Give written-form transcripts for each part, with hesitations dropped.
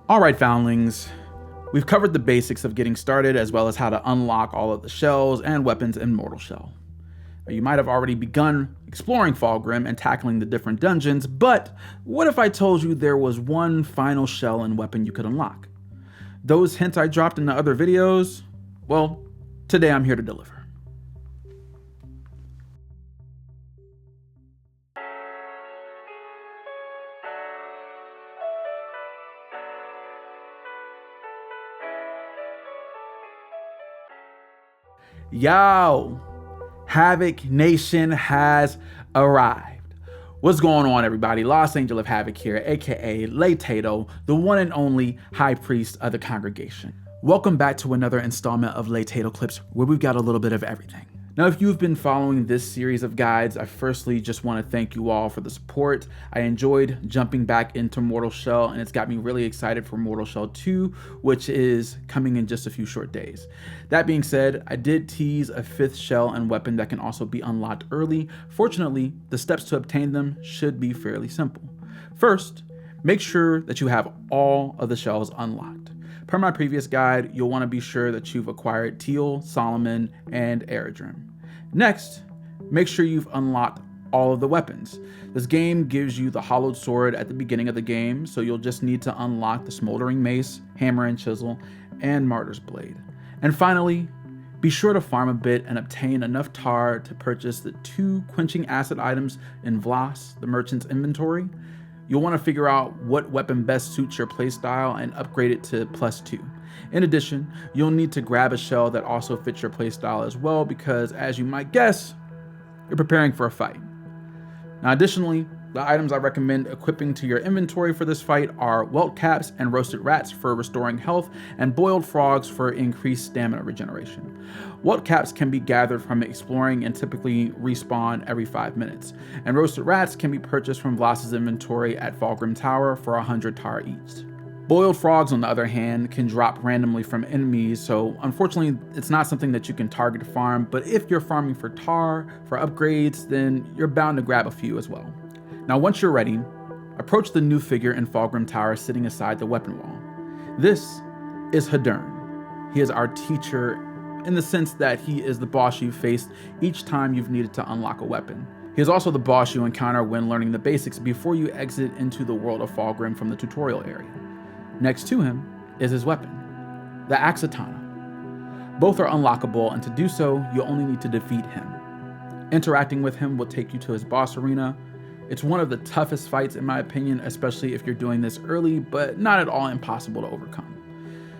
All right, foundlings, we've covered the basics of getting started as well as how to unlock all of the shells and weapons in Mortal Shell. You might have already begun exploring Fulgrim and tackling the different dungeons, but what if I told you there was one final shell and weapon you could unlock? Those hints I dropped in the other videos? Well, today I'm here to deliver. Yo, Havoc Nation has arrived. What's going on, everybody? Lost Angel of Havoc here, aka Leitato, the one and only High Priest of the congregation. Welcome back to another installment of Leitato Clips, where we've got a little bit of everything. Now, if you've been following this series of guides, I firstly just want to thank you all for the support. I enjoyed jumping back into Mortal Shell, and it's got me really excited for Mortal Shell 2, which is coming in just a few short days. That being said, I did tease a 5th shell and weapon that can also be unlocked early. Fortunately, the steps to obtain them should be fairly simple. First, make sure that you have all of the shells unlocked. Per my previous guide, you'll want to be sure that you've acquired Teal, Solomon, and Aerodrim. Next, make sure you've unlocked all of the weapons. This game gives you the hollowed sword at the beginning of the game, so you'll just need to unlock the smoldering mace, hammer and chisel, and martyr's blade. And finally, be sure to farm a bit and obtain enough tar to purchase the 2 quenching acid items in Vlas, the merchant's inventory. You'll want to figure out what weapon best suits your playstyle and upgrade it to +2. In addition, you'll need to grab a shell that also fits your playstyle as well, because as you might guess, you're preparing for a fight. Now, additionally, the items I recommend equipping to your inventory for this fight are welt caps and roasted rats for restoring health, and boiled frogs for increased stamina regeneration. Welt caps can be gathered from exploring and typically respawn every 5 minutes, and roasted rats can be purchased from Vlas's inventory at Fulgrim Tower for 100 tar each. Boiled frogs, on the other hand, can drop randomly from enemies, so unfortunately it's not something that you can target to farm, but if you're farming for tar, for upgrades, then you're bound to grab a few as well. Now, once you're ready, approach the new figure in Fulgrim Tower sitting aside the weapon wall. This is Hadern. He is our teacher in the sense that he is the boss you faced each time you've needed to unlock a weapon. He is also the boss you encounter when learning the basics before you exit into the world of Fulgrim from the tutorial area. Next to him is his weapon, the Axatana. Both are unlockable, and to do so, you only need to defeat him. Interacting with him will take you to his boss arena. It's one of the toughest fights in my opinion, especially if you're doing this early, but not at all impossible to overcome.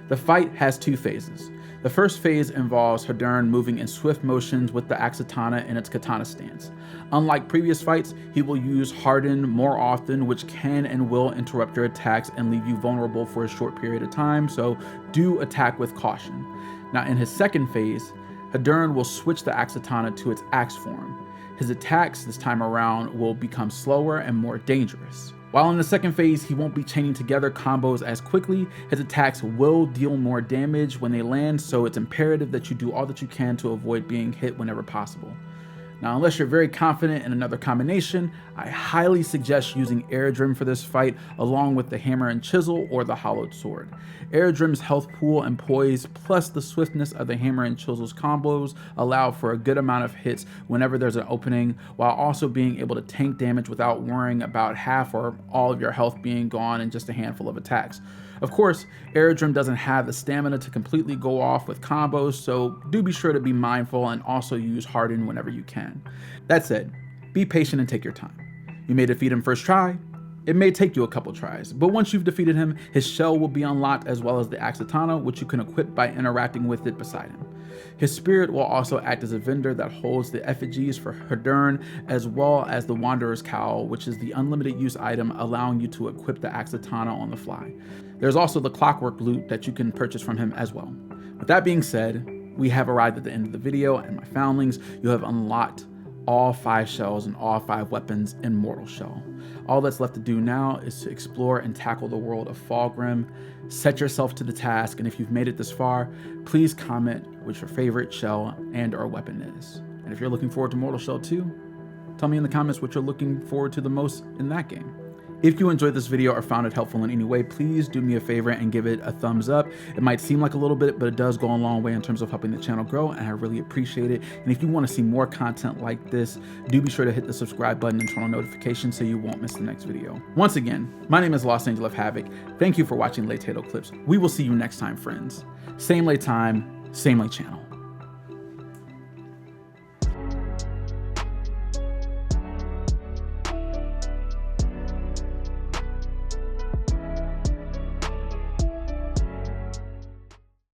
The fight has 2 phases. The first phase involves Hadern moving in swift motions with the Axatana in its katana stance. Unlike previous fights, he will use Hadern more often, which can and will interrupt your attacks and leave you vulnerable for a short period of time, so do attack with caution. Now, in his second phase, Hadern will switch the Axatana to its axe form. His attacks this time around will become slower and more dangerous. While in the second phase, he won't be chaining together combos as quickly, his attacks will deal more damage when they land, so it's imperative that you do all that you can to avoid being hit whenever possible. Now, unless you're very confident in another combination, I highly suggest using Aerodrim for this fight, along with the hammer and chisel or the hollowed sword. Aerodrim's health pool and poise, plus the swiftness of the hammer and chisel's combos, allow for a good amount of hits whenever there's an opening, while also being able to tank damage without worrying about half or all of your health being gone in just a handful of attacks. Of course, Aerodrim doesn't have the stamina to completely go off with combos, so do be sure to be mindful and also use Hadern whenever you can. That said, be patient and take your time. You may defeat him first try. It may take you a couple tries, but once you've defeated him, his shell will be unlocked as well as the Axatana, which you can equip by interacting with it beside him. His spirit will also act as a vendor that holds the effigies for Hadern, as well as the Wanderer's Cowl, which is the unlimited use item allowing you to equip the Axatana on the fly. There's also the clockwork loot that you can purchase from him as well. With that being said, we have arrived at the end of the video, and my foundlings, you have unlocked all 5 shells and all 5 weapons in Mortal Shell. All that's left to do now is to explore and tackle the world of Fulgrim. Set yourself to the task, and if you've made it this far, please comment what your favorite shell and or weapon is. And if you're looking forward to Mortal Shell 2, tell me in the comments what you're looking forward to the most in that game. If you enjoyed this video or found it helpful in any way, please do me a favor and give it a thumbs up. It might seem like a little bit, but it does go a long way in terms of helping the channel grow, and I really appreciate it. And if you want to see more content like this, do be sure to hit the subscribe button and turn on notifications so you won't miss the next video. Once again, my name is Lost Angel of Havoc. Thank you for watching Laytato Clips. We will see you next time, friends. Same lay time, same lay channel.